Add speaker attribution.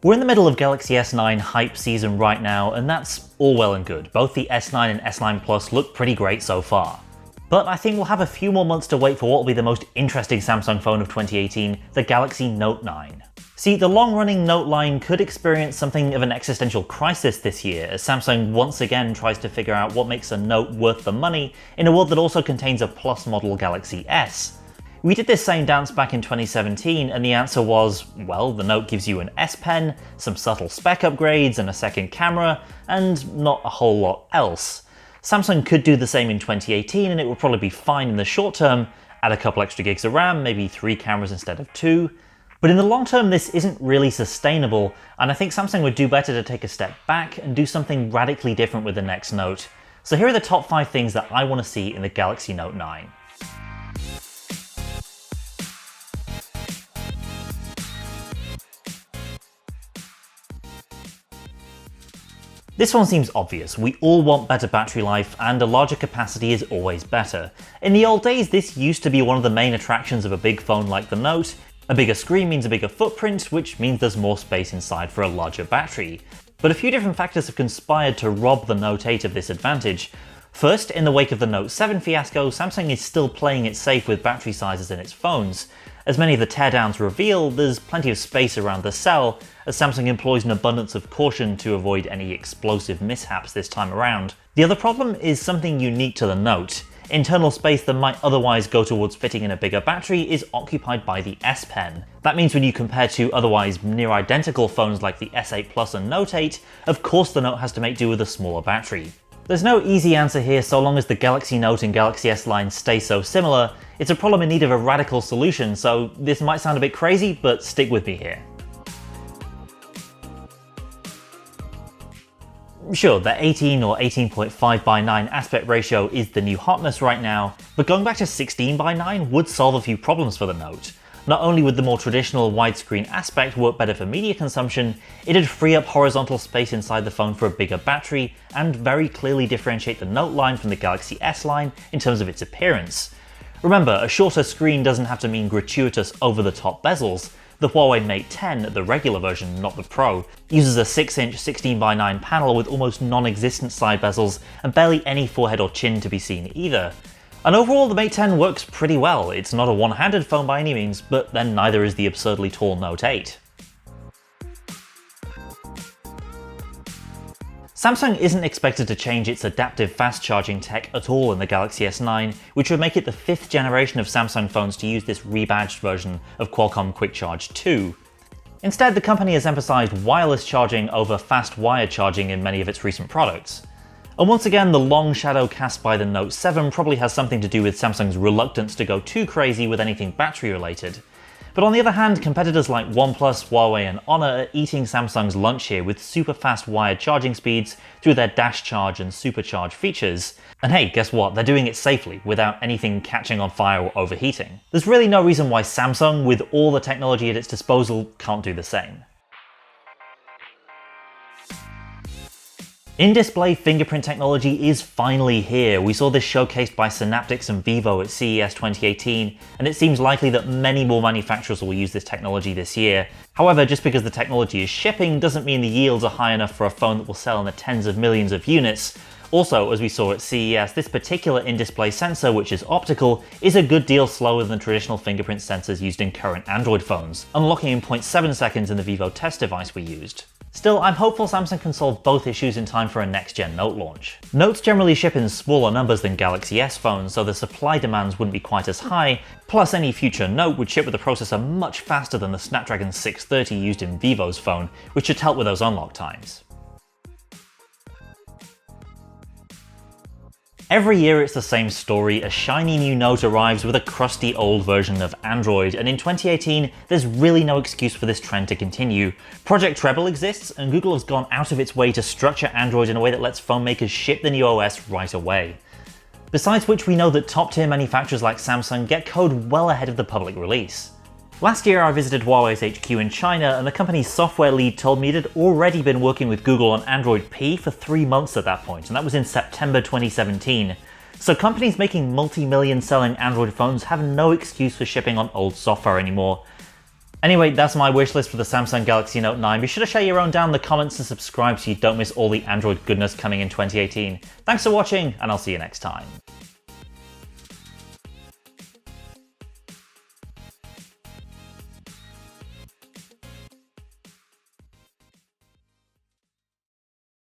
Speaker 1: We're in the middle of Galaxy S9 hype season right now, and that's all well and good. Both the S9 and S9 Plus look pretty great so far. But I think we'll have a few more months to wait for what will be the most interesting Samsung phone of 2018, the Galaxy Note 9. See, the long-running Note line could experience something of an existential crisis this year, as Samsung once again tries to figure out what makes a Note worth the money in a world that also contains a Plus model Galaxy S. We did this same dance back in 2017, and the answer was, well, the Note gives you an S Pen, some subtle spec upgrades, and a second camera, and not a whole lot else. Samsung could do the same in 2018, and it would probably be fine in the short term, add a couple extra gigs of RAM, maybe 3 cameras instead of 2. But in the long term, this isn't really sustainable, and I think Samsung would do better to take a step back and do something radically different with the next Note. So here are the top 5 things that I want to see in the Galaxy Note 9. This one seems obvious. We all want better battery life, and a larger capacity is always better. In the old days, this used to be one of the main attractions of a big phone like the Note. A bigger screen means a bigger footprint, which means there's more space inside for a larger battery. But a few different factors have conspired to rob the Note 8 of this advantage. First, in the wake of the Note 7 fiasco, Samsung is still playing it safe with battery sizes in its phones. As many of the teardowns reveal, there's plenty of space around the cell, as Samsung employs an abundance of caution to avoid any explosive mishaps this time around. The other problem is something unique to the Note. Internal space that might otherwise go towards fitting in a bigger battery is occupied by the S Pen. That means when you compare two otherwise near identical phones like the S8 Plus and Note 8, of course the Note has to make do with a smaller battery. There's no easy answer here so long as the Galaxy Note and Galaxy S lines stay so similar. It's a problem in need of a radical solution, so this might sound a bit crazy, but stick with me here. Sure, the 18 or 18.5:9 aspect ratio is the new hotness right now, but going back to 16:9 would solve a few problems for the Note. Not only would the more traditional widescreen aspect work better for media consumption, it'd free up horizontal space inside the phone for a bigger battery, and very clearly differentiate the Note line from the Galaxy S line in terms of its appearance. Remember, a shorter screen doesn't have to mean gratuitous over-the-top bezels. The Huawei Mate 10, the regular version, not the Pro, uses a 6-inch 16:9 panel with almost non-existent side bezels and barely any forehead or chin to be seen either. And overall, the Mate 10 works pretty well. It's not a one-handed phone by any means, but then neither is the absurdly tall Note 8. Samsung isn't expected to change its adaptive fast charging tech at all in the Galaxy S9, which would make it the 5th generation of Samsung phones to use this rebadged version of Qualcomm Quick Charge 2. Instead, the company has emphasized wireless charging over fast wired charging in many of its recent products. And once again, the long shadow cast by the Note 7 probably has something to do with Samsung's reluctance to go too crazy with anything battery related. But on the other hand, competitors like OnePlus, Huawei and Honor are eating Samsung's lunch here with super fast wired charging speeds through their Dash Charge and Supercharge features. And hey, guess what? They're doing it safely, without anything catching on fire or overheating. There's really no reason why Samsung, with all the technology at its disposal, can't do the same. In-display fingerprint technology is finally here. We saw this showcased by Synaptics and Vivo at CES 2018, and it seems likely that many more manufacturers will use this technology this year. However, just because the technology is shipping doesn't mean the yields are high enough for a phone that will sell in the tens of millions of units. Also, as we saw at CES, this particular in-display sensor, which is optical, is a good deal slower than traditional fingerprint sensors used in current Android phones, unlocking in 0.7 seconds in the Vivo test device we used. Still, I'm hopeful Samsung can solve both issues in time for a next-gen Note launch. Notes generally ship in smaller numbers than Galaxy S phones, so the supply demands wouldn't be quite as high, plus any future Note would ship with a processor much faster than the Snapdragon 630 used in Vivo's phone, which should help with those unlock times. Every year it's the same story. A shiny new Note arrives with a crusty old version of Android, and in 2018 there's really no excuse for this trend to continue. Project Treble exists, and Google has gone out of its way to structure Android in a way that lets phone makers ship the new OS right away. Besides which, we know that top-tier manufacturers like Samsung get code well ahead of the public release. Last year I visited Huawei's HQ in China, and the company's software lead told me it had already been working with Google on Android P for 3 months at that point, and that was in September 2017. So companies making multi-million selling Android phones have no excuse for shipping on old software anymore. Anyway, that's my wish list for the Samsung Galaxy Note 9. Be sure to share your own down in the comments and subscribe so you don't miss all the Android goodness coming in 2018. Thanks for watching, and I'll see you next time.